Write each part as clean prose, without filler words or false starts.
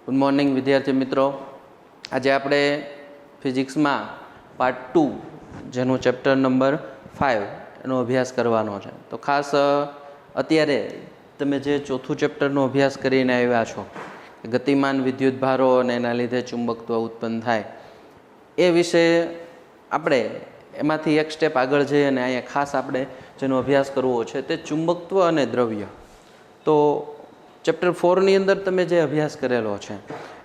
Good morning વિદ્યાર્થી મિત્રો. આજે આપણે ફિઝિક્સમાં પાર્ટ 2 જેનું ચેપ્ટર નંબર 5 એનો અભ્યાસ કરવાનો છે. તો ખાસ અત્યારે તમે જે ચોથું ચેપ્ટરનો અભ્યાસ કરીને આવ્યા છો, ગતિમાન વિદ્યુત ભારો અને એના લીધે ચુંબકત્વ ઉત્પન્ન થાય, એ વિશે આપણે એમાંથી એક સ્ટેપ આગળ જઈએ અને અહીંયા ખાસ આપણે જેનો અભ્યાસ કરવો છે તે ચુંબકત્વ અને દ્રવ્ય. તો ચેપ્ટર 4ની અંદર તમે જે અભ્યાસ કરેલો છે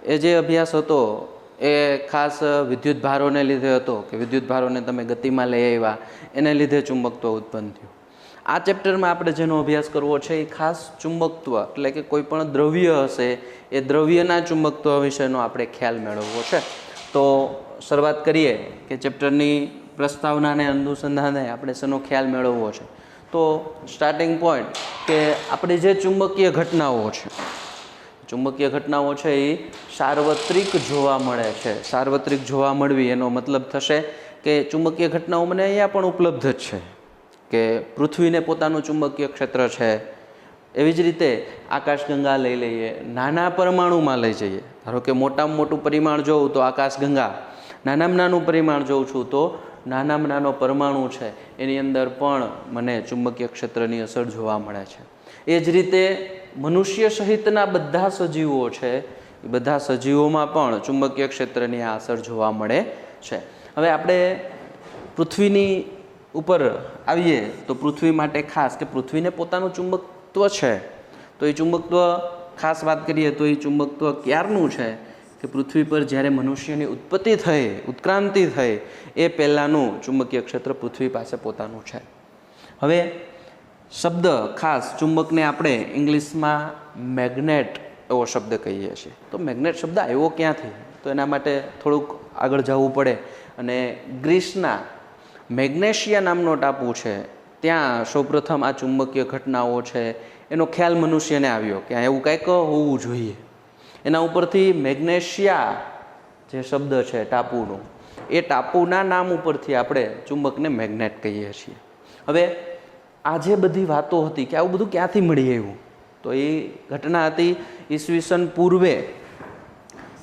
એ જે અભ્યાસ હતો એ ખાસ વિદ્યુત ભારોને લીધે હતો કે વિદ્યુત ભારોને તમે ગતિમાં લઈ આવ્યા, એને લીધે ચુંબકત્વ ઉત્પન્ન થયું. આ ચેપ્ટરમાં આપણે જેનો અભ્યાસ કરવો છે એ ખાસ ચુંબકત્વ એટલે કે કોઈ પણ દ્રવ્ય હશે એ દ્રવ્યના ચુંબકત્વ વિશેનો આપણે ખ્યાલ મેળવવો છે. તો શરૂઆત કરીએ કે ચેપ્ટરની પ્રસ્તાવનાને અનુસંધાને આપણે શેનો ખ્યાલ મેળવવો છે. તો સ્ટાર્ટિંગ પોઈન્ટ કે આપણે જે ચુંબકીય ઘટનાઓ છે એ સાર્વત્રિક જોવા મળે છે. સાર્વત્રિક જોવા મળવી એનો મતલબ થશે કે ચુંબકીય ઘટનાઓ મને અહીંયા પણ ઉપલબ્ધ જ છે, કે પૃથ્વીને પોતાનું ચુંબકીય ક્ષેત્ર છે. એવી જ રીતે આકાશગંગા લઈ લઈએ, નાના પરમાણુમાં લઈ જઈએ. ધારો કે મોટામાં મોટું પરિમાણ જોઉં તો આકાશગંગા, નાનામાં નાનું પરિમાણ જોઉં છું તો નાનામાં નાનો પરમાણુ છે, એની અંદર પણ મને ચુંબકીય ક્ષેત્રની અસર જોવા મળે છે. એ જ રીતે મનુષ્ય સહિતના બધા સજીવો છે, એ બધા સજીવોમાં પણ ચુંબકીય ક્ષેત્રની આ અસર જોવા મળે છે. હવે આપણે પૃથ્વીની ઉપર આવીએ તો પૃથ્વી માટે ખાસ કે પૃથ્વીને પોતાનું ચુંબકત્વ છે. તો એ ચુંબકત્વ ખાસ વાત કરીએ તો એ ચુંબકત્વ ક્યારનું છે કે પૃથ્વી પર જ્યારે મનુષ્યની ઉત્પત્તિ થઈ, ઉત્ક્રાંતિ થઈ, એ પહેલાંનું ચુંબકીય ક્ષેત્ર પૃથ્વી પાસે પોતાનું છે. હવે શબ્દ ખાસ ચુંબકને આપણે ઇંગ્લિશમાં મેગ્નેટ એવો શબ્દ કહીએ છીએ. તો મેગ્નેટ શબ્દ આવ્યો ક્યાંથી? તો એના માટે થોડુંક આગળ જવું પડે અને ગ્રીસના મેગ્નેશિયા નામનો ટાપુ છે, ત્યાં સૌપ્રથમ આ ચુંબકીય ઘટનાઓ છે એનો ખ્યાલ મનુષ્યને આવ્યો કે એવું કંઈક હોવું જોઈએ. એના ઉપરથી મેગ્નેશિયા જે શબ્દ છે ટાપુનો, એ ટાપુના નામ ઉપરથી આપણે ચુંબકને મેગ્નેટ કહીએ છીએ. હવે આ જે બધી વાતો હતી કે આવું બધું ક્યાંથી મળી આવ્યું, તો એ ઘટના હતી ઈસવીસન પૂર્વે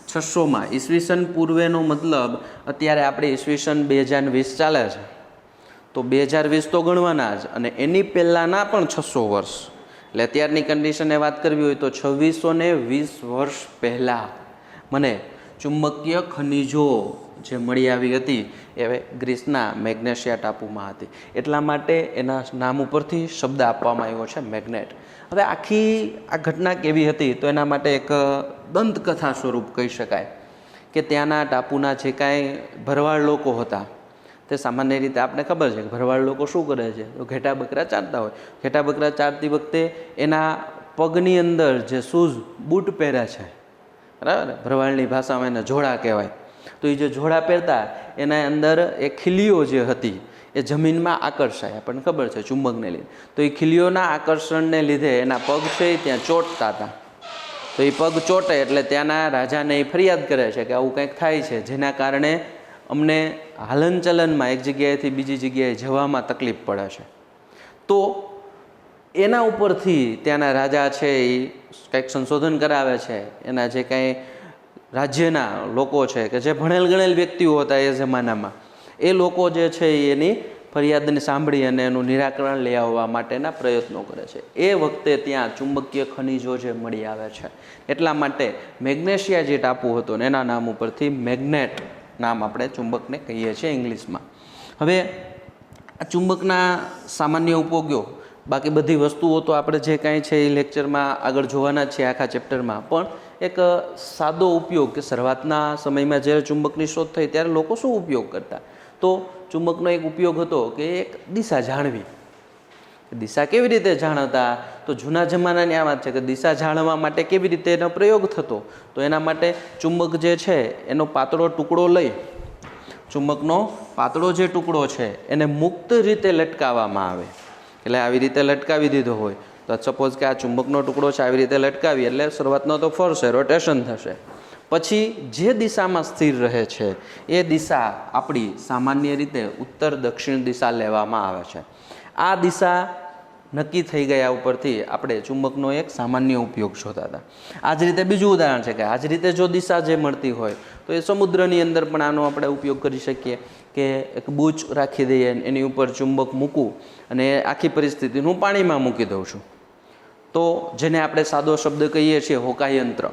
600માં. ઈસવીસન પૂર્વેનો મતલબ અત્યારે આપણે ઈસવીસન 2020 ચાલે છે, તો 2020 તો ગણવાના જ, અને એની પહેલાંના પણ 600 વર્ષ. એટલે અત્યારની કન્ડિશને વાત કરવી હોય તો 2620 વર્ષ પહેલાં મને ચુંબકીય ખનિજો જે મળી આવી હતી એ ગ્રીસના મેગ્નેશિયા ટાપુમાં હતી. એટલા માટે એના નામ ઉપરથી શબ્દ આપવામાં આવ્યો છે મેગ્નેટ. હવે આખી આ ઘટના કેવી હતી તો એના માટે એક દંતકથા સ્વરૂપ કહી શકાય કે ત્યાંના ટાપુના જે કાંઈ ભરવાડ લોકો હતા, તે સામાન્ય રીતે આપણે ખબર છે કે ભરવાડ લોકો શું કરે છે તો ઘેટા બકરા ચારતા હોય. ઘેટા બકરા ચારતી વખતે એના પગની અંદર જે શૂઝ બૂટ પહેરે છે, બરાબર, ભરવાડની ભાષામાં એને જોડા કહેવાય. તો એ જે જોડા પહેરતા એના અંદર એ ખીલીઓ જે હતી એ જમીનમાં આકર્ષાય, આપણને ખબર છે ચુંબકને લીધે. તો એ ખીલીઓના આકર્ષણને લીધે એના પગ છે એ ત્યાં ચોંટતા હતા. તો એ પગ ચોંટે એટલે ત્યાંના રાજાને એ ફરિયાદ કરે છે કે આવું કંઈક થાય છે, જેના કારણે અમને હાલનચલનમાં એક જગ્યાએથી બીજી જગ્યાએ જવામાં તકલીફ પડે છે. તો એના ઉપરથી ત્યાંના રાજા છે એ કંઈક સંશોધન કરાવે છે. એના જે કાંઈ રાજ્યના લોકો છે કે જે ભણેલ ગણેલ વ્યક્તિઓ હતા એ જમાનામાં, એ લોકો જે છે એની ફરિયાદને સાંભળી અને એનું નિરાકરણ લઈ આવવા માટેના પ્રયત્નો કરે છે. એ વખતે ત્યાં ચુંબકીય ખનિજો જે મળી આવે છે, એટલા માટે મેગ્નેશિયા જે ટાપુ હતો ને એના નામ ઉપરથી મેગ્નેટ નામ આપણે ચુંબકને કહીએ છીએ ઇંગ્લિશમાં. હવે આ ચુંબકના સામાન્ય ઉપયોગો, બાકી બધી વસ્તુઓ તો આપણે જે કાંઈ છે એ લેક્ચરમાં આગળ જોવાના જ છે આખા ચેપ્ટરમાં, પણ એક સાદો ઉપયોગ કે શરૂઆતના સમયમાં જ્યારે ચુંબકની શોધ થઈ ત્યારે લોકો શું ઉપયોગ કરતા, તો ચુંબકનો એક ઉપયોગ હતો કે એક દિશા જાણવી. દિશા કેવી રીતે જાણતા, તો જૂના જમાનાની આ વાત છે કે દિશા જાણવા માટે કેવી રીતે એનો પ્રયોગ થતો, તો એના માટે ચુંબક જે છે એનો પાતળો ટુકડો લઈ, ચુંબકનો પાતળો જે ટુકડો છે એને મુક્ત રીતે લટકાવવામાં આવે. એટલે આવી રીતે લટકાવી દીધો હોય તો સપોઝ કે આ ચુંબકનો ટુકડો છે, આવી રીતે લટકાવી એટલે શરૂઆતનો તો ફરશે, રોટેશન થશે. પછી જે દિશામાં સ્થિર રહે છે એ દિશા આપણી સામાન્ય રીતે ઉત્તર દક્ષિણ દિશા લેવામાં આવે છે. આ દિશા નક્કી થઈ ગયા ઉપરથી આપણે ચુંબકનો એક સામાન્ય ઉપયોગ જોતા હતા. આ જ રીતે બીજું ઉદાહરણ છે કે આ જ રીતે જો દિશા જે મળતી હોય તો એ સમુદ્રની અંદર પણ આનો આપણે ઉપયોગ કરી શકીએ કે એક બૂચ રાખી દઈએ, એની ઉપર ચુંબક મૂકું અને આખી પરિસ્થિતિને હું પાણીમાં મૂકી દઉં છું, તો જેને આપણે સાદો શબ્દ કહીએ છીએ હોકાયંત્ર,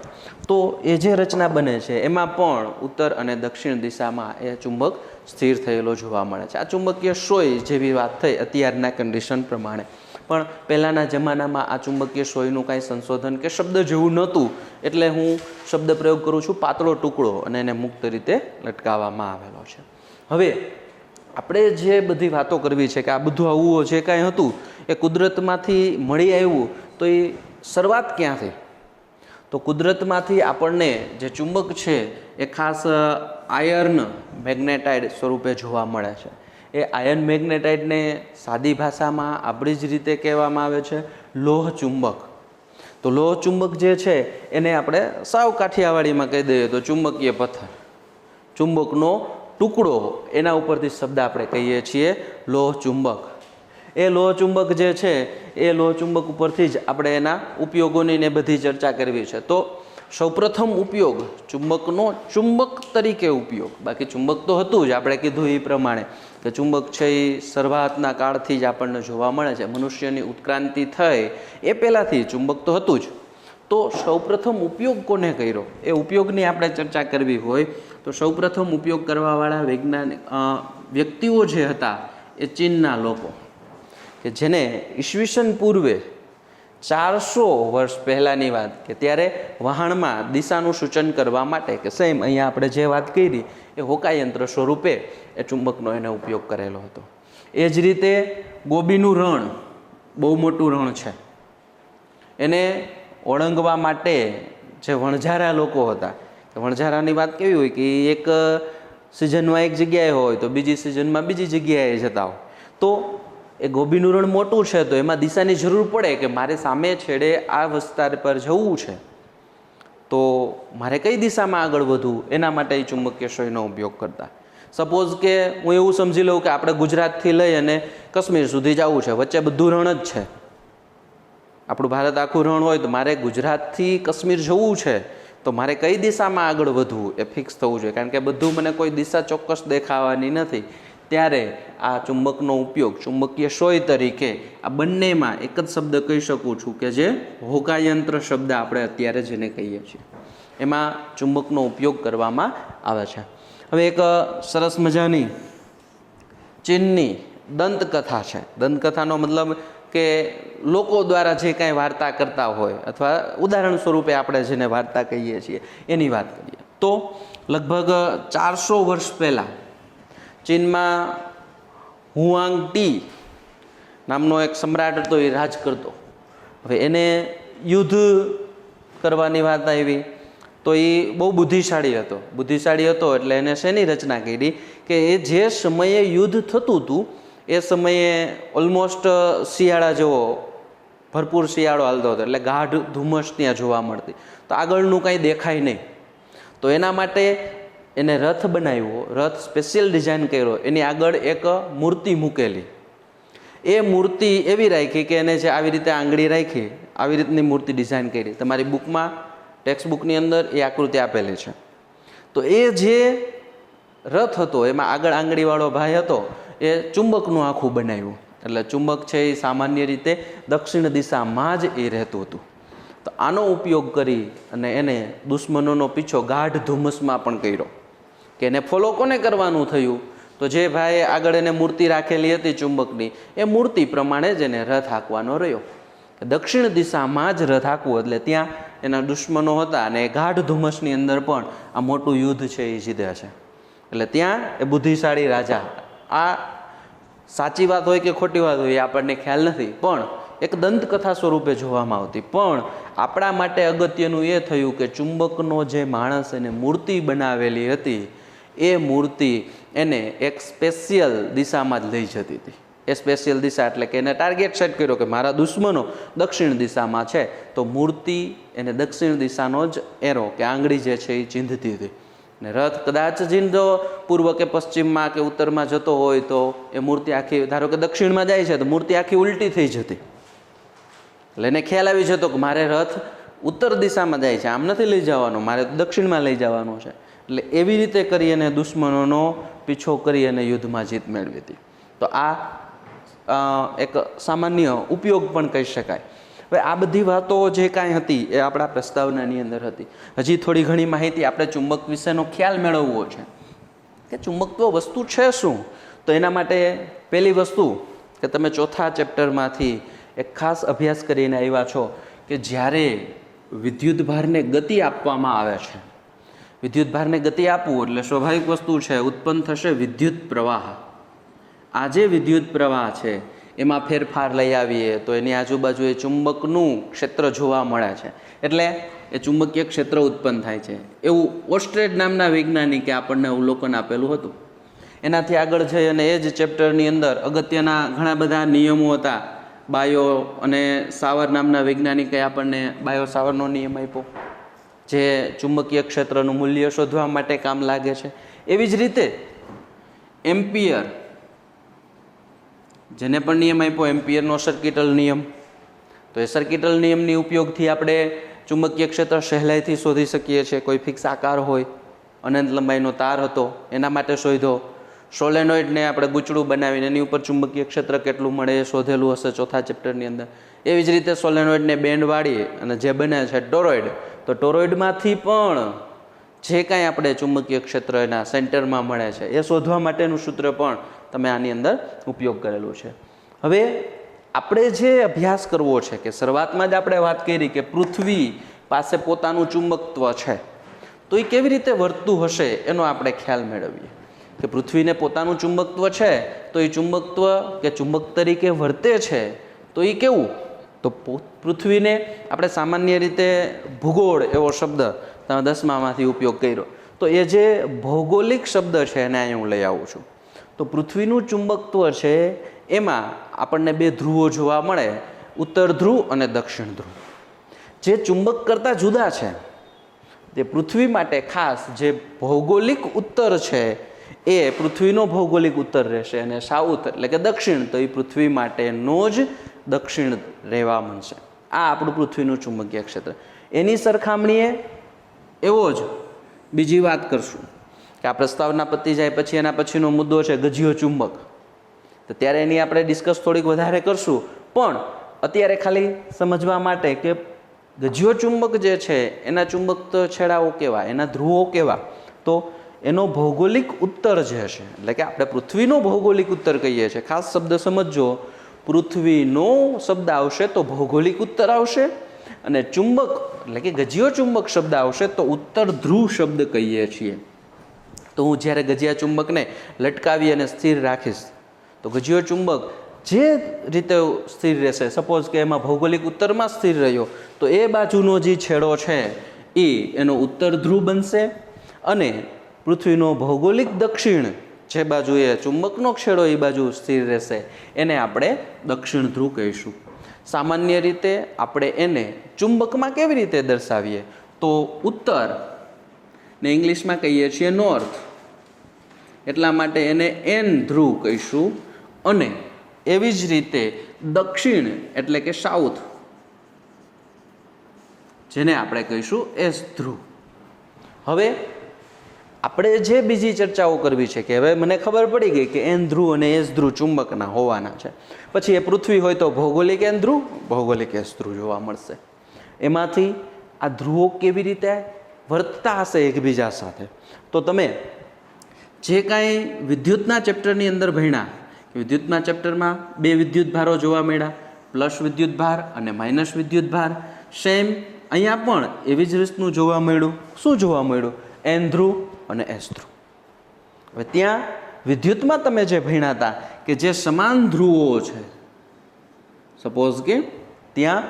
તો એ જે રચના બને છે એમાં પણ ઉત્તર અને દક્ષિણ દિશામાં એ ચુંબક સ્થિર થયેલો જોવા મળે છે. આ ચુંબકીય સોય જેવી વાત થઈ અત્યારના કન્ડિશન પ્રમાણે, પણ પહેલાંના જમાનામાં આ ચુંબકીય સોયનું કાંઈ સંશોધન કે શબ્દ જેવું નહોતું, એટલે હું શબ્દ પ્રયોગ કરું છું પાતળો ટુકડો, અને એને મુક્ત રીતે લટકાવવામાં આવેલો છે. હવે આપણે જે બધી વાતો કરવી છે કે આ બધું આવું જે કાંઈ હતું એ કુદરતમાંથી મળી આવ્યું, તો એ શરૂઆત ક્યાંથી? તો કુદરતમાંથી આપણને જે ચુંબક છે એ ખાસ આયર્ન મેગ્નેટાઇડ સ્વરૂપે જોવા મળે છે. એ આયર્ન મેગ્નેટાઇડને સાદી ભાષામાં આપણી જ રીતે કહેવામાં આવે છે લોહ ચુંબક. તો લોહ ચુંબક જે છે એને આપણે સાવ કાઠિયાવાડીમાં કહી દઈએ તો ચુંબકીય પથ્થર, ચુંબકનો ટુકડો, એના ઉપરથી શબ્દ આપણે કહીએ છીએ લોહ ચુંબક. એ લોહ ચુંબક જે છે એ લોહ ચુંબક ઉપરથી જ આપણે એના ઉપયોગોની ને બધી ચર્ચા કરવી છે. તો સૌપ્રથમ ઉપયોગ ચુંબકનો ચુંબક તરીકે ઉપયોગ, બાકી ચુંબક તો હતું જ, આપણે કીધું એ પ્રમાણે કે ચુંબક છે એ શરૂઆતના કાળથી જ આપણને જોવા મળે છે. મનુષ્યની ઉત્ક્રાંતિ થઈ એ પહેલાંથી ચુંબક તો હતું જ. તો સૌપ્રથમ ઉપયોગ કોને કર્યો એ ઉપયોગની આપણે ચર્ચા કરવી હોય તો સૌપ્રથમ ઉપયોગ કરવાવાળા વૈજ્ઞાનિક વ્યક્તિઓ જે હતા એ ચીનના લોકો, કે જેને ઈસવીસન પૂર્વે 400 વર્ષ પહેલાંની વાત કે ત્યારે વહાણમાં દિશાનું સૂચન કરવા માટે કે સેમ અહીંયા આપણે જે વાત કરી એ હોકાયંત્ર સ્વરૂપે એ ચુંબકનો એને ઉપયોગ કરેલો હતો. એ જ રીતે ગોબીનું રણ બહુ મોટું રણ છે, એને ઓળંગવા માટે જે વણઝારા લોકો હતા, વણઝારાની વાત કેવી હોય કે એક સિઝનમાં એક જગ્યાએ હોય તો બીજી સિઝનમાં બીજી જગ્યાએ જતા હોય. તો એ ગોબીનું રણ મોટું છે તો એમાં દિશાની જરૂર પડે કે મારે સામે છેડે આ વિસ્તાર પર જવું છે, તો મારે કઈ દિશામાં આગળ વધવું, એના માટે એ ચુંબકીય સોયનો ઉપયોગ કરતા. સપોઝ કે હું એવું સમજી લઉં કે આપણે ગુજરાતથી લઈ અને કાશ્મીર સુધી જવું છે, વચ્ચે બધું રણ જ છે, આપણું ભારત આખું રણ હોય, તો મારે ગુજરાતથી કાશ્મીર જવું છે, તો મારે કઈ દિશામાં આગળ વધવું એ ફિક્સ થવું જોઈએ, કારણ કે બધું મને કોઈ દિશા ચોક્કસ દેખાવાની નથી. ત્યારે આ ચુંબકનો ઉપયોગ ચુંબકીય સોય તરીકે આ બંનેમાં એક જ શબ્દ કહી શકું છું કે જે હોકાયંત્ર શબ્દ આપણે અત્યારે જેને કહીએ છીએ, એમાં ચુંબકનો ઉપયોગ કરવામાં આવે છે. હવે એક સરસ મજાની ચીનની દંતકથા છે. દંતકથાનો મતલબ કે લોકો દ્વારા જે કાંઈ વાર્તા કરતા હોય, અથવા ઉદાહરણ સ્વરૂપે આપણે જેને વાર્તા કહીએ છીએ એની વાત કરીએ તો લગભગ 400 વર્ષ પહેલાં ચીનમાં હુઆંગ ટી નામનો એક સમ્રાટ હતો, એ રાજ કરતો. હવે એને યુદ્ધ કરવાની વાત આવી તો એ બહુ બુદ્ધિશાળી હતો એટલે એને શેની રચના કરી કે એ જે સમયે યુદ્ધ થતું હતું એ સમયે ઓલમોસ્ટ શિયાળા જેવો ભરપૂર શિયાળો હાલતો હતો, એટલે ગાઢ ધુમ્મસ ત્યાં જોવા મળતી, તો આગળનું કાંઈ દેખાય નહીં. તો એના માટે એને રથ બનાવ્યો, રથ સ્પેશિયલ ડિઝાઇન કર્યો, એની આગળ એક મૂર્તિ મૂકેલી. એ મૂર્તિ એવી રાખી કે એને જે આવી રીતે આંગળી રાખી, આવી રીતની મૂર્તિ ડિઝાઇન કરી. તમારી બુકમાં ટેક્સ્ટ બુકની અંદર એ આકૃતિ આપેલી છે. તો એ જે રથ હતો એમાં આગળ આંગળીવાળો ભાઈ હતો, એ ચુંબકનું આખું બનાવ્યું. એટલે ચુંબક છે એ સામાન્ય રીતે દક્ષિણ દિશામાં જ એ રહેતું હતું. તો આનો ઉપયોગ કરી અને એને દુશ્મનોનો પીછો ગાઢ ધુમ્મસમાં પણ કર્યો, કે એને ફોલો કોને કરવાનું થયું, તો જે ભાઈએ આગળ એને મૂર્તિ રાખેલી હતી ચુંબકની, એ મૂર્તિ પ્રમાણે જ એને રથ હાંકવાનો રહ્યો. દક્ષિણ દિશામાં જ રથ હાંકવું, એટલે ત્યાં એના દુશ્મનો હતા અને ગાઢ ધુમ્મસની અંદર પણ આ મોટું યુદ્ધ છે એ જીતે છે. એટલે ત્યાં એ બુદ્ધિશાળી રાજા, આ સાચી વાત હોય કે ખોટી વાત હોય એ આપણને ખ્યાલ નથી, પણ એક દંતકથા સ્વરૂપે જોવામાં આવતી. પણ આપણા માટે અગત્યનું એ થયું કે ચુંબકનો જે માણસ એને મૂર્તિ બનાવેલી હતી, એ મૂર્તિ એને એક સ્પેશિયલ દિશામાં જ લઈ જતી હતી. એ સ્પેશિયલ દિશા એટલે કે એને ટાર્ગેટ સેટ કર્યો કે મારા દુશ્મનો દક્ષિણ દિશામાં છે, તો મૂર્તિ એને દક્ષિણ દિશાનો જ એરો કે આંગળી જે છે એ ચીંધતી હતી. ને રથ કદાચ ચીંધો પૂર્વ કે પશ્ચિમમાં કે ઉત્તરમાં જતો હોય તો એ મૂર્તિ આખી, ધારો કે દક્ષિણમાં જાય છે તો મૂર્તિ આખી ઉલટી થઈ જતી. એટલે એને ખ્યાલ આવી જતો કે મારે રથ ઉત્તર દિશામાં જાય છે, આમ નથી લઈ જવાનો, મારે દક્ષિણમાં લઈ જવાનો છે. એટલે એવી રીતે કરી અને દુશ્મનોનો પીછો કરી અને યુદ્ધમાં જીત મેળવી હતી. તો આ એક સામાન્ય ઉપયોગ પણ કહી શકાય. હવે આ બધી વાતો જે કાંઈ હતી એ આપણા પ્રસ્તાવનાની અંદર હતી. હજી થોડી ઘણી માહિતી આપણે ચુંબક વિશેનો ખ્યાલ મેળવવો છે કે ચુંબકત્વ વસ્તુ છે શું. તો એના માટે પહેલી વસ્તુ કે તમે ચોથા ચેપ્ટરમાંથી એક ખાસ અભ્યાસ કરીને આવ્યા છો કે જ્યારે વિદ્યુત ભારને ગતિ આપવામાં આવે છે, વિદ્યુત ભારને ગતિ આપવું એટલે સ્વાભાવિક વસ્તુ છે, ઉત્પન્ન થશે વિદ્યુત પ્રવાહ. આ જે વિદ્યુત પ્રવાહ છે એમાં ફેરફાર લઈ આવીએ તો એની આજુબાજુ એ ચુંબકનું ક્ષેત્ર જોવા મળે છે, એટલે એ ચુંબકીય ક્ષેત્ર ઉત્પન્ન થાય છે. એવું ઓસ્ટ્રેડ નામના વૈજ્ઞાનિકે આપણને અવલોકન આપેલું હતું. એનાથી આગળ જઈ અને એ જ ચેપ્ટરની અંદર અગત્યના ઘણા બધા નિયમો હતા. બાયો અને સાવર નામના વૈજ્ઞાનિકે આપણને બાયો સાવરનો નિયમ આપ્યો, જે ચુંબકીય ક્ષેત્રનું મૂલ્ય શોધવા માટે કામ લાગે છે. એવી જ રીતે એમ્પિયર, જેને પણ નિયમ આપ્યો એમ્પિયરનો સર્કિટલ નિયમ. તો એ સર્કિટલ નિયમની ઉપયોગથી આપણે ચુંબકીય ક્ષેત્ર સહેલાઈથી શોધી શકીએ છીએ. કોઈ ફિક્સ આકાર હોય, અનંત લંબાઈનો તાર હતો, એના માટે શોધો. સોલેનોઇડને આપણે ગૂંચળું બનાવીને એની ઉપર ચુંબકીય ક્ષેત્ર કેટલું મળે એ શોધેલું હશે ચોથા ચેપ્ટરની અંદર. એવી જ રીતે સોલેનોઇડને બેન્ડ વાળી અને જે બને છે ટોરોઇડ, તો ટોરોઇડમાંથી પણ જે કાંઈ આપણે ચુંબકીય ક્ષેત્ર એના સેન્ટરમાં મળે છે એ શોધવા માટેનું સૂત્ર પણ તમે આની અંદર ઉપયોગ કરેલું છે. હવે આપણે જે અભ્યાસ કરવો છે કે શરૂઆતમાં જ આપણે વાત કરી કે પૃથ્વી પાસે પોતાનું ચુંબકત્વ છે, તો એ કેવી રીતે વર્તતું હશે એનો આપણે ખ્યાલ મેળવીએ. કે પૃથ્વીને પોતાનું ચુંબકત્વ છે તો એ ચુંબકત્વ કે ચુંબક તરીકે વર્તે છે તો એ કેવું. તો પૃથ્વીને આપણે સામાન્ય રીતે ભૂગોળ એવો શબ્દ તમે 10માંથી ઉપયોગ કર્યો, તો એ જે ભૌગોલિક શબ્દ છે એને અહીં હું લઈ આવું છું. તો પૃથ્વીનું ચુંબકત્વ છે એમાં આપણને 2 ધ્રુવો જોવા મળે, ઉત્તર ધ્રુવ અને દક્ષિણ ધ્રુવ. જે ચુંબક કરતાં જુદા છે તે પૃથ્વી માટે ખાસ જે ભૌગોલિક ઉત્તર છે એ પૃથ્વીનો ભૌગોલિક ઉત્તર રહેશે, અને સાઉથ એટલે કે દક્ષિણ તો એ પૃથ્વી માટેનો જ દક્ષિણ રહેવા મળશે. આ આપણું પૃથ્વીનું ચુંબકીય ક્ષેત્ર. એની સરખામણીએ એવો જ બીજી વાત કરશું કે આ પ્રસ્તાવના પતી જાય પછી એના પછીનો મુદ્દો છે ગજિયો ચુંબક. તો ત્યારે એની આપણે ડિસ્કસ થોડીક વધારે કરશું, પણ અત્યારે ખાલી સમજવા માટે કે ગજિયો ચુંબક જે છે એના ચુંબક છેડાઓ કેવા, એના ધ્રુવો કેવા, તો એનો ભૌગોલિક ઉત્તર જે છે એટલે કે આપણે પૃથ્વીનો ભૌગોલિક ઉત્તર કહીએ છીએ. ખાસ શબ્દ સમજજો, પૃથ્વીનો શબ્દ આવશે તો ભૌગોલિક ઉત્તર આવશે, અને ચુંબક એટલે કે ગજિયો ચુંબક શબ્દ આવશે તો ઉત્તર ધ્રુવ શબ્દ કહીએ છીએ. તો હું જ્યારે ગજિયા ચુંબકને લટકાવી અને સ્થિર રાખીશ તો ગજિયો ચુંબક જે રીતે સ્થિર રહેશે, સપોઝ કે એમાં ભૌગોલિક ઉત્તરમાં સ્થિર રહ્યો તો એ બાજુનો જે છેડો છે એ એનો ઉત્તર ધ્રુવ બનશે, અને પૃથ્વીનો ભૌગોલિક દક્ષિણ જે બાજુ એ ચુંબકનો છેડો એ બાજુ સ્થિર રહેશે એને આપણે દક્ષિણ ધ્રુવ કહીશું. સામાન્ય રીતે આપણે એને ચુંબકમાં કેવી રીતે દર્શાવીએ તો ઉત્તર ને ઇંગ્લિશમાં કહીએ છીએ નોર્થ, એટલા માટે એને એન ધ્રુવ કહીશું, અને એવી જ રીતે દક્ષિણ એટલે કે સાઉથ જેને આપણે કહીશું એસ ધ્રુવ. હવે આપણે જે બીજી ચર્ચાઓ કરવી છે કે હવે મને ખબર પડી ગઈ કે એન ધ્રુવ અને એસ ધ્રુવ ચુંબકના હોવાના છે, પછી એ પૃથ્વી હોય તો ભૌગોલિક એન ધ્રુવ, ભૌગોલિક એસ ધ્રુવ જોવા મળશે. એમાંથી આ ધ્રુવો કેવી રીતે વર્તતા હશે એકબીજા સાથે, તો તમે જે કાંઈ વિદ્યુતના ચેપ્ટરની અંદર ભણ્યા, વિદ્યુતના ચેપ્ટરમાં 2 વિદ્યુત ભારો જોવા મળ્યા, પ્લસ વિદ્યુત ભાર અને માઇનસ વિદ્યુત ભાર. સેમ અહીંયા પણ એવી જ રીતનું જોવા મળ્યું. શું જોવા મળ્યું? એન ધ્રુવ અને એસ ધ્રુવ. હવે ત્યાં વિદ્યુતમાં તમે જે ભણ્યા હતા કે જે સમાન ધ્રુવો છે, સપોઝ કે ત્યાં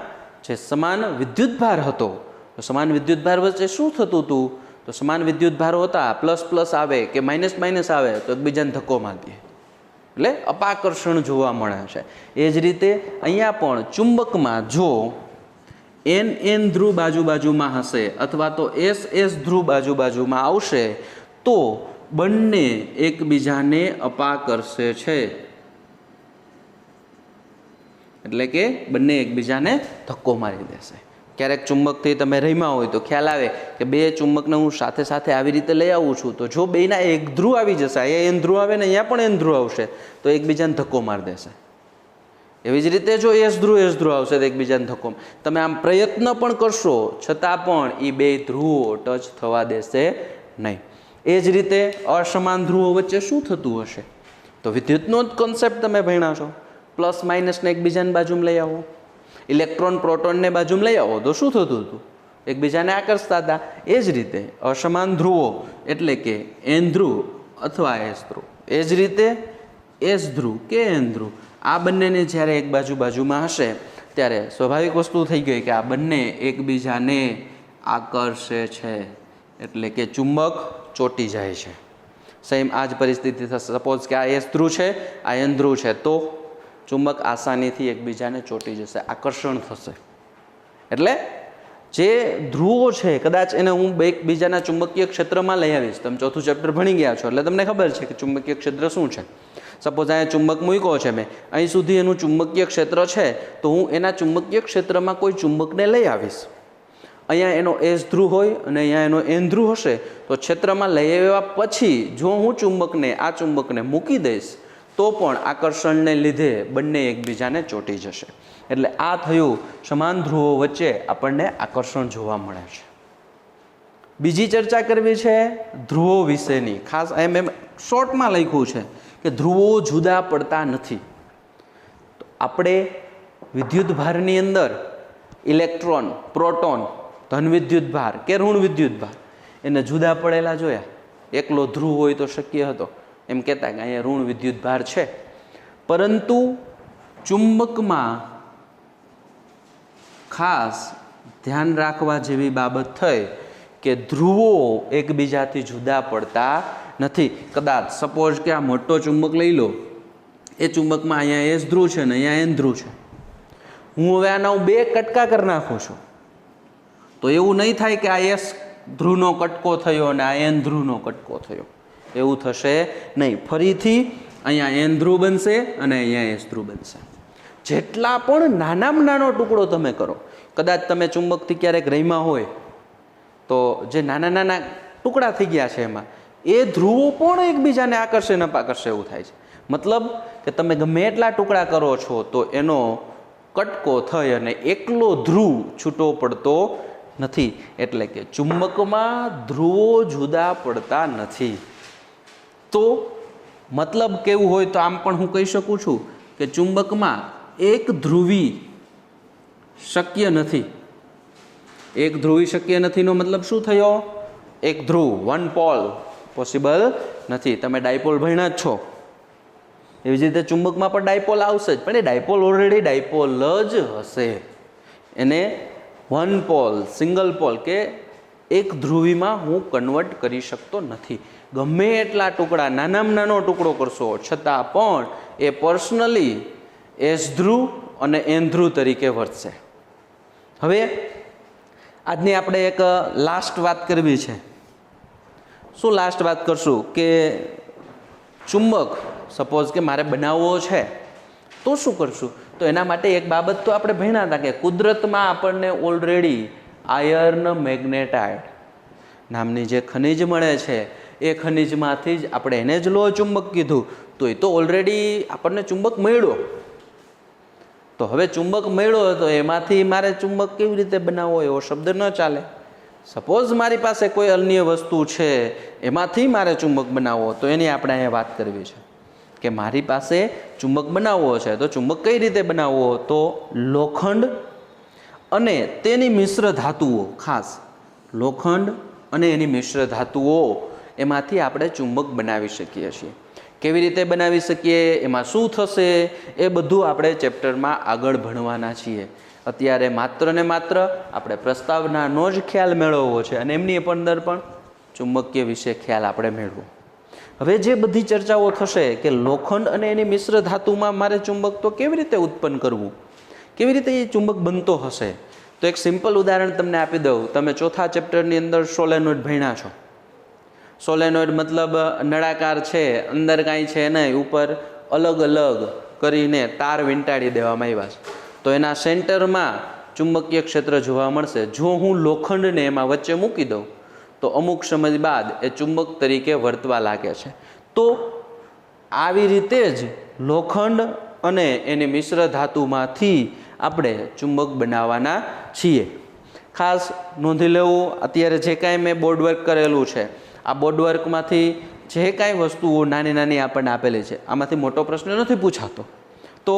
જે સમાન વિદ્યુત ભાર હતો, તો સમાન વિદ્યુત ભાર વચ્ચે શું થતું હતું, તો સમાન વિદ્યુત ભારો હતા, પ્લસ પ્લસ આવે કે માઇનસ માઇનસ આવે તો એકબીજાને ધક્કો મારી દે, એટલે અપાકર્ષણ જોવા મળે છે. એ જ રીતે અહીંયા પણ ચુંબકમાં જો એન એન ધ્રુવ બાજુ બાજુમાં હશે અથવા તો એસ એસ ધ્રુવ બાજુ બાજુમાં આવશે તો બંને એકબીજાને અપાકર્ષે છે. એટલે કે બંને એકબીજાને ધક્કો મારી દેશે. ક્યારેક ચુંબકથી તમે રમ્યા હોય તો ખ્યાલ આવે કે બે ચુંબકને હું સાથે સાથે આવી રીતે લઈ આવું છું, તો જો બેના એક ધ્રુવ આવી જશે, અહીંયા એન ધ્રુવ આવે ને અહીંયા પણ એન ધ્રુવ આવશે, તો એકબીજાને ધક્કો મારી દેશે. એવી જ રીતે જો એસ ધ્રુવ આવશે તો એકબીજાને ધક્કો. તમે આમ પ્રયત્ન પણ કરશો છતાં પણ એ બે ધ્રુવો ટચ થવા દેશે નહીં. એ જ રીતે અસમાન ધ્રુવો વચ્ચે શું થતું હશે? તો વિદ્યુતનો જ કોન્સેપ્ટ તમે ભણ્યા છો. પ્લસ માઇનસને એકબીજાની બાજુમાં લઈ આવો, ઇલેક્ટ્રોન પ્રોટોનને બાજુમાં લઈ આવો તો શું થતું હતું? એકબીજાને આકર્ષતા હતા. એ જ રીતે અસમાન ધ્રુવો એટલે કે એન ધ્રુવ અથવા એસ ધ્રુવ, એ જ રીતે એસ ધ્રુવ કે એન ધ્રુવ, આ બંનેને જ્યારે એક બાજુમાં હશે ત્યારે સ્વાભાવિક વસ્તુ થઈ ગઈ કે આ બંને એકબીજાને આકર્ષે છે, એટલે કે ચુંબક ચોંટી જાય છે. સેમ આ જ પરિસ્થિતિ થશે. સપોઝ કે આ એસ ધ્રુવ છે, આ એન ધ્રુવ છે, તો ચુંબક આસાનીથી એકબીજાને ચોંટી જશે, આકર્ષણ થશે. એટલે જે ધ્રુવો છે કદાચ એને હું એકબીજાના ચુંબકીય ક્ષેત્રમાં લઈ આવીશ. તમે ચોથું ચેપ્ટર ભણી ગયા છો એટલે તમને ખબર છે કે ચુંબકીય ક્ષેત્ર શું છે. સપોઝ અહીંયા ચુંબક મૂક્યો છે મેં, અહીં સુધી એનું ચુંબકીય ક્ષેત્ર છે, તો હું એના ચુંબકીય ક્ષેત્રમાં કોઈ ચુંબકને લઈ આવીશ. અહીંયા એનો એસ ધ્રુવ હોય અને અહીંયા એનો એન ધ્રુવ હશે, તો ક્ષેત્રમાં લઈ આવ્યા પછી જો હું આ ચુંબકને મૂકી દઈશ તો પણ આકર્ષણને લીધે બંને એકબીજાને ચોંટી જશે. એટલે આ થયું સમાન ધ્રુવો વચ્ચે આપણને આકર્ષણ જોવા મળે છે. બીજી ચર્ચા કરવી છે ધ્રુવો વિશેની. ખાસ એમ શોર્ટમાં લખ્યું છે કે ધ્રુવો જુદા પડતા નથી. તો આપણે વિદ્યુત ભારની અંદર ઇલેક્ટ્રોન, પ્રોટોન, ધન વિદ્યુત ભાર કે ઋણ વિદ્યુત ભાર એને જુદા પડેલા જોયા. એકલો ધ્રુવ હોય તો શક્ય હતો, એમ કહેતા કે અહીંયા ઋણ વિદ્યુત ભાર છે. પરંતુ ચુંબકમાં ખાસ ધ્યાન રાખવા જેવી બાબત થઈ કે ધ્રુવો એકબીજાથી જુદા પડતા નથી. કદાચ સપોઝ કે આ મોટો ચુંબક લઈ લો, એ ચુંબકમાં અહીંયા એસ ધ્રુવ છે ને અહીંયા એન ધ્રુવ છે. હું હવે આના બે કટકા કરી નાખું છું તો એવું નહીં થાય કે આ એસ ધ્રુવનો કટકો થયો અને આ એન ધ્રુવનો કટકો થયો, એવું થશે નહીં. ફરીથી અહીંયા એન ધ્રુવ બનશે અને અહીંયા એસ ધ્રુવ બનશે. જેટલા પણ નાનામાં નાનો ટુકડો તમે કરો, કદાચ તમે ચુંબકથી ક્યારેક રમ્યા હોય તો જે નાના નાના ટુકડા થઈ ગયા છે એમાં એ ધ્રુવો પણ એકબીજાને આકર્ષે ન આકર્ષે એવું થાય છે. મતલબ કે તમે ગમે એટલા ટુકડા કરો છો તો એનો કટકો થઈ અને એકલો ધ્રુવ છૂટો પડતો નથી. એટલે કે ચુંબકમાં ધ્રુવો જુદા પડતા નથી. તો મતલબ કેવું હોય તો આમ પણ હું કહી શકું છું કે ચુંબકમાં એક ધ્રુવી શક્ય નથી. એક ધ્રુવી શક્ય નથીનો મતલબ શું થયો? એક ધ્રુવ, વન પોલ પોસિબલ નથી. તમે ડાયપોલ ભણ્યા જ છો, એવી જ રીતે ચુંબકમાં પણ ડાયપોલ આવશે જ, પણ એ ડાયપોલ ઓલરેડી ડાયપોલ જ હશે. એને વન પોલ, સિંગલ પોલ કે એક ધ્રુવીમાં હું કન્વર્ટ કરી શકતો નથી. ગમે એટલા ટુકડા, નાનામાં નાનો ટુકડો કરશો છતાં પણ એ પર્સનલી એસ ધ્રુવ અને એન ધ્રુવ તરીકે વર્તશે. હવે આજની આપણે એક લાસ્ટ વાત કરવી છે. શું લાસ્ટ વાત કરશું કે ચુંબક સપોઝ કે મારે બનાવવો છે તો શું કરશું? તો એના માટે એક બાબત તો આપણે ભણ્યા હતા કે કુદરતમાં આપણને ઓલરેડી આયર્ન મેગ્નેટાઇટ નામની જે ખનિજ મળે છે એ ખનિજમાંથી જ આપણે એને જ લોહ ચુંબક કીધું. તો એ તો ઓલરેડી આપણને ચુંબક મળ્યો. તો હવે ચુંબક મળ્યો તો એમાંથી મારે ચુંબક કેવી રીતે બનાવવો એવો શબ્દ ન ચાલે. સપોઝ મારી પાસે કોઈ અન્ય વસ્તુ છે એમાંથી મારે ચુંબક બનાવવો, તો એની આપણે અહીંયા વાત કરવી છે કે મારી પાસે ચુંબક બનાવવો છે. તો ચુંબક કઈ રીતે બનાવવો? તો લોખંડ અને તેની મિશ્ર ધાતુઓ, ખાસ લોખંડ અને એની મિશ્ર ધાતુઓ, એમાંથી આપણે ચુંબક બનાવી શકીએ છીએ. કેવી રીતે બનાવી શકીએ, એમાં શું થશે, એ બધું આપણે ચેપ્ટરમાં આગળ ભણવાના છીએ. અત્યારે માત્ર ને માત્ર આપણે પ્રસ્તાવનાનો જ ખ્યાલ મેળવવો છે અને એમની અંદર પણ ચુંબકીય વિશે ખ્યાલ આપણે મેળવો. હવે જે બધી ચર્ચાઓ થશે કે લોખંડ અને એની મિશ્ર ધાતુમાં મારે ચુંબક તો કેવી રીતે ઉત્પન્ન કરવું, કેવી રીતે એ ચુંબક બનતો હશે, તો એક સિમ્પલ ઉદાહરણ તમને આપી દઉં. તમે ચોથા ચેપ્ટરની અંદર સોલેનોઇડ ભણ્યા છો. સોલેનોઇડ મતલબ નળાકાર છે, અંદર કાંઈ છે નહીં, ઉપર અલગ અલગ કરીને તાર વીંટાળી દેવામાં આવ્યા છે. તો એના સેન્ટરમાં ચુંબકીય ક્ષેત્ર જોવા મળશે. જો હું લોખંડને એમાં વચ્ચે મૂકી દઉં તો અમુક સમય બાદ એ ચુંબક તરીકે વર્તવા લાગે છે. તો આવી રીતે જ લોખંડ અને એની મિશ્ર ધાતુમાંથી આપણે ચુંબક બનાવવાના છીએ. ખાસ નોંધી લેવું, અત્યારે જે કાંઈ મેં બોર્ડવર્ક કરેલું છે, આ બોર્ડવર્કમાંથી જે કાંઈ વસ્તુઓ નાની નાની આપણને આપેલી છે, આમાંથી મોટો પ્રશ્ન નથી પૂછાતો. તો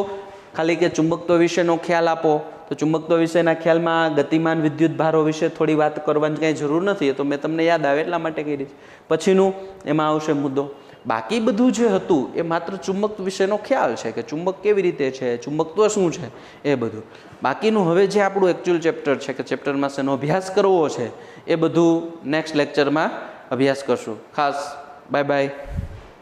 ખાલી કે ચુંબકત્વ વિશેનો ખ્યાલ આપો, તો ચુંબકત્વ વિશેના ખ્યાલમાં ગતિમાન વિદ્યુત ભારો વિશે થોડી વાત કરવાની કાંઈ જરૂર નથી, એ તો મેં તમને યાદ આવે એટલા માટે કરી. પછીનું એમાં આવશે મુદ્દો. બાકી બધું જે હતું એ માત્ર ચુંબક વિશેનો ખ્યાલ છે કે ચુંબક કેવી રીતે છે, ચુંબકત્વ શું છે, એ બધું. બાકીનું હવે જે આપણું એકચ્યુઅલ ચેપ્ટર છે કે ચેપ્ટરમાં શેનો અભ્યાસ કરવો છે, એ બધું નેક્સ્ટ લેક્ચરમાં અભ્યાસ કરશું. ખાસ બાય બાય.